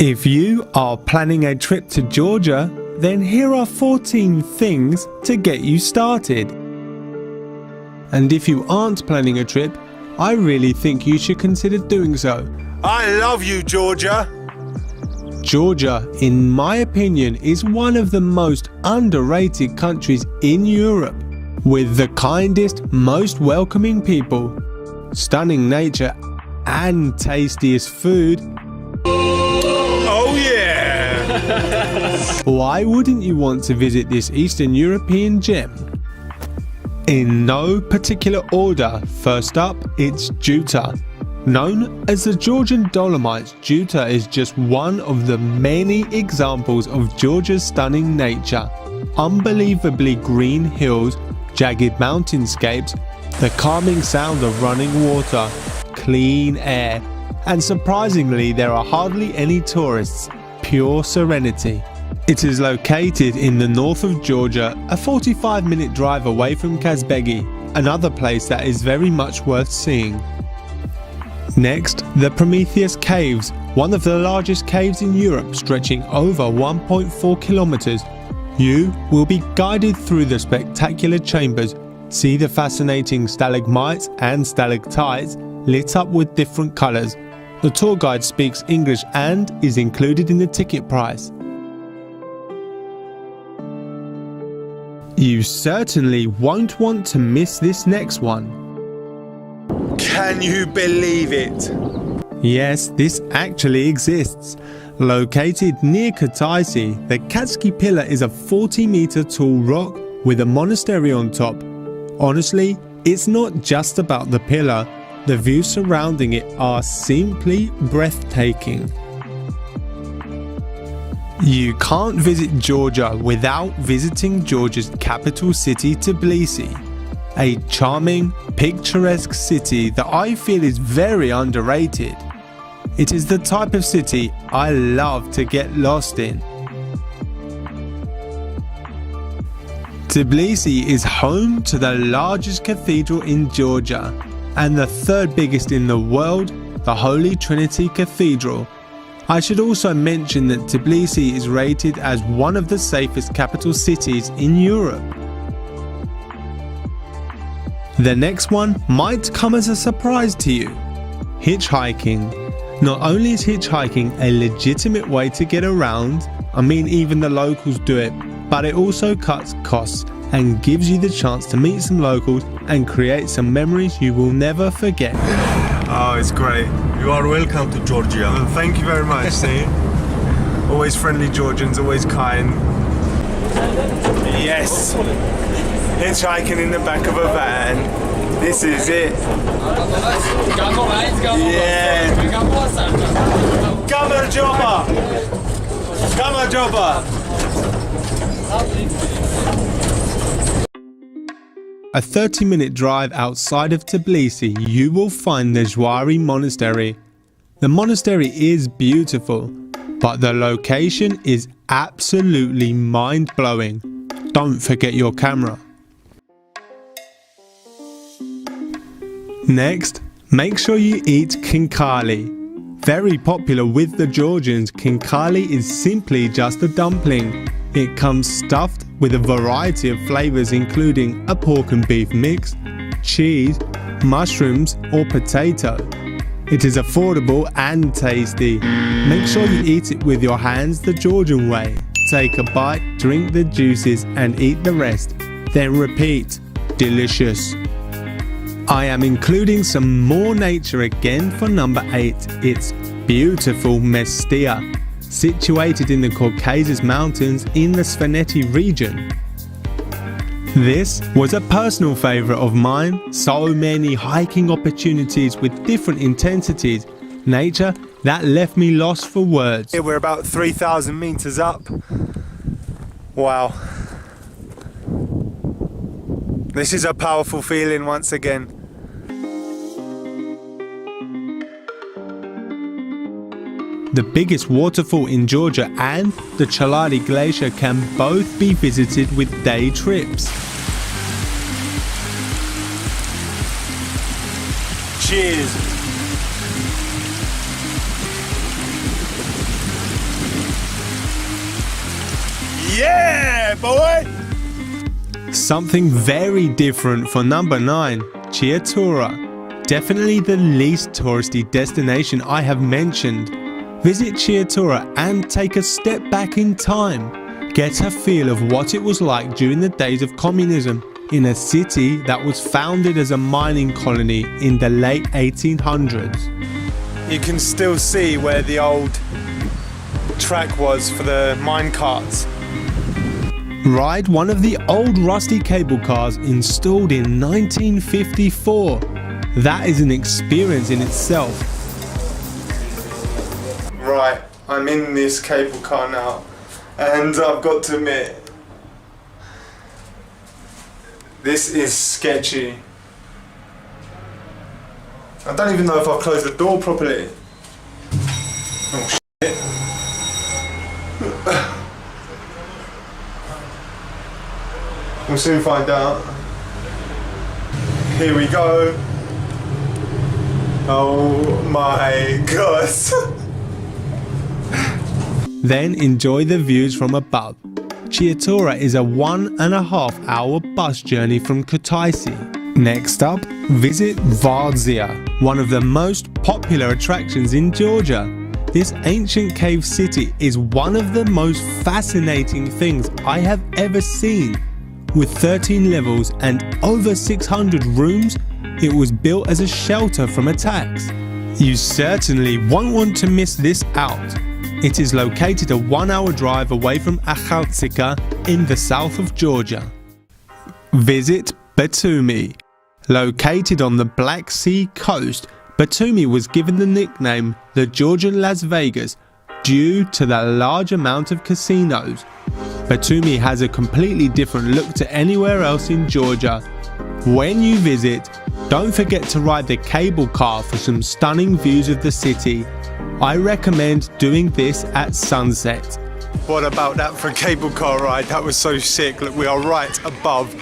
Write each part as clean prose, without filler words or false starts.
If you are planning a trip to Georgia, then here are 14 things to get you started. And if you aren't planning a trip, I really think you should consider doing so. I love you, Georgia! Georgia, in my opinion, is one of the most underrated countries in Europe, with the kindest, most welcoming people, stunning nature, and tastiest food. Oh yeah! Why wouldn't you want to visit this Eastern European gem? In no particular order, first up, it's Juta. Known as the Georgian Dolomites, Juta is just one of the many examples of Georgia's stunning nature. Unbelievably green hills, jagged mountainscapes, the calming sound of running water, clean air, and surprisingly there are hardly any tourists. Pure serenity. It is located in the north of Georgia, a 45-minute drive away from Kazbegi, another place that is very much worth seeing. Next, the Prometheus Caves, one of the largest caves in Europe stretching over 1.4 kilometers. You will be guided through the spectacular chambers, see the fascinating stalagmites and stalactites lit up with different colors. The tour guide speaks English and is included in the ticket price. You certainly won't want to miss this next one. Can you believe it? Yes, this actually exists. Located near Kutaisi, the Katski Pillar is a 40-meter tall rock with a monastery on top. Honestly, it's not just about the pillar. The views surrounding it are simply breathtaking. You can't visit Georgia without visiting Georgia's capital city, Tbilisi. A charming, picturesque city that I feel is very underrated. It is the type of city I love to get lost in. Tbilisi is home to the largest cathedral in Georgia and the third biggest in the world, the Holy Trinity Cathedral. I should also mention that Tbilisi is rated as one of the safest capital cities in Europe. The next one might come as a surprise to you. Hitchhiking. Not only is hitchhiking a legitimate way to get around, I mean even the locals do it, but it also cuts costs and gives you the chance to meet some locals and create some memories you will never forget. Oh, it's great. You are welcome to Georgia. Well, thank you very much, see? Always friendly Georgians, always kind. Yes! Hitchhiking in the back of a van. This is it. Yeah! Kamerjoba! Kamerjoba! A 30-minute drive outside of Tbilisi, you will find the Jwari Monastery. The monastery is beautiful, but the location is absolutely mind-blowing. Don't forget your camera. Next, make sure you eat khinkali. Very popular with the Georgians, khinkali is simply just a dumpling. It comes stuffed with a variety of flavors including a pork and beef mix, cheese, mushrooms or potato. It is affordable and tasty. Make sure you eat it with your hands the Georgian way. Take a bite, drink the juices and eat the rest. Then repeat. Delicious. I am including some more nature again for number 8. It's beautiful Mestia, situated in the Caucasus Mountains in the Svaneti region. This was a personal favorite of mine. So many hiking opportunities with different intensities. Nature that left me lost for words. We're about 3,000 meters up. Wow. This is a powerful feeling once again. The biggest waterfall in Georgia and the Chalari Glacier can both be visited with day trips. Cheers! Yeah, boy! Something very different for number 9, Chiotura. Definitely the least touristy destination I have mentioned. Visit Chiotura and take a step back in time. Get a feel of what it was like during the days of communism in a city that was founded as a mining colony in the late 1800s. You can still see where the old track was for the mine carts. Ride one of the old rusty cable cars installed in 1954. That is an experience in itself. Right, I'm in this cable car now, and I've got to admit, this is sketchy. I don't even know if I've closed the door properly. Oh shit. We'll soon find out. Here we go. Oh my god. Then enjoy the views from above. Chiotura is a 1.5 hour bus journey from Kutaisi. Next up, visit Varzea, one of the most popular attractions in Georgia. This ancient cave city is one of the most fascinating things I have ever seen. With 13 levels and over 600 rooms, it was built as a shelter from attacks. You certainly won't want to miss this out. It is located a 1 hour drive away from Akhaltsika in the south of Georgia. Visit Batumi. Located on the Black Sea coast, Batumi was given the nickname the Georgian Las Vegas due to the large amount of casinos. Batumi has a completely different look to anywhere else in Georgia. When you visit, don't forget to ride the cable car for some stunning views of the city. I recommend doing this at sunset. What about that for a cable car ride? That was so sick. Look, we are right above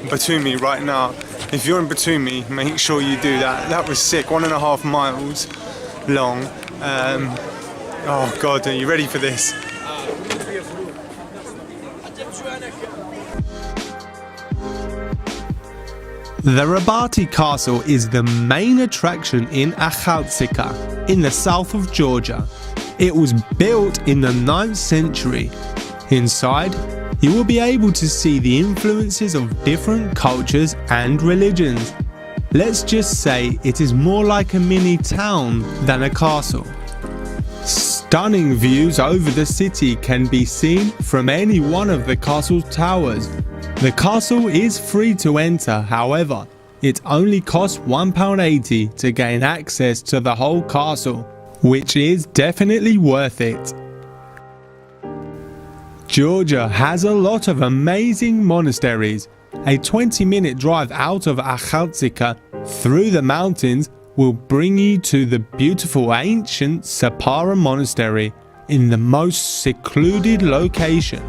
Batumi right now. If you're in Batumi, make sure you do that. That was sick. 1.5 miles long. Oh god, are you ready for this? The Rabati Castle is the main attraction in Akhaltsika, in the south of Georgia. It was built in the 9th century. Inside, you will be able to see the influences of different cultures and religions. Let's just say it is more like a mini town than a castle. Stunning views over the city can be seen from any one of the castle's towers. The castle is free to enter, however, it only costs £1.80 to gain access to the whole castle, which is definitely worth it. Georgia has a lot of amazing monasteries. A 20-minute drive out of Akhaltsika through the mountains will bring you to the beautiful ancient Sapara Monastery in the most secluded location.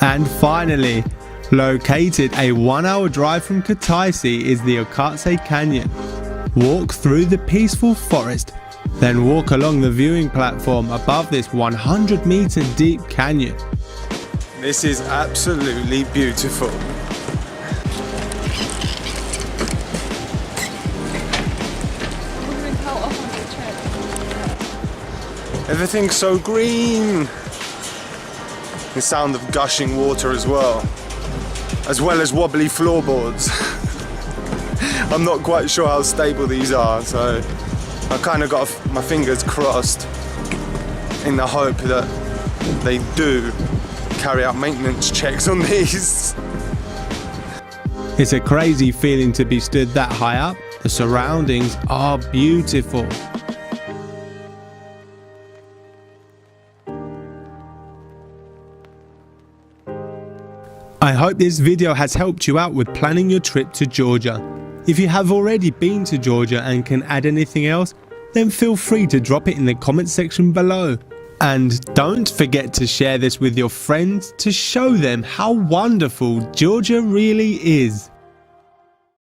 And finally, located a 1 hour drive from Kutaisi is the Okhotsk Canyon. Walk through the peaceful forest, then walk along the viewing platform above this 100-meter deep canyon. This is absolutely beautiful. Everything's so green. The sound of gushing water as well as wobbly floorboards. I'm not quite sure how stable these are, so I kind of got my fingers crossed in the hope that they do carry out maintenance checks on these. It's a crazy feeling to be stood that high up. The surroundings are beautiful. I hope this video has helped you out with planning your trip to Georgia. If you have already been to Georgia and can add anything else, then feel free to drop it in the comment section below. And don't forget to share this with your friends to show them how wonderful Georgia really is.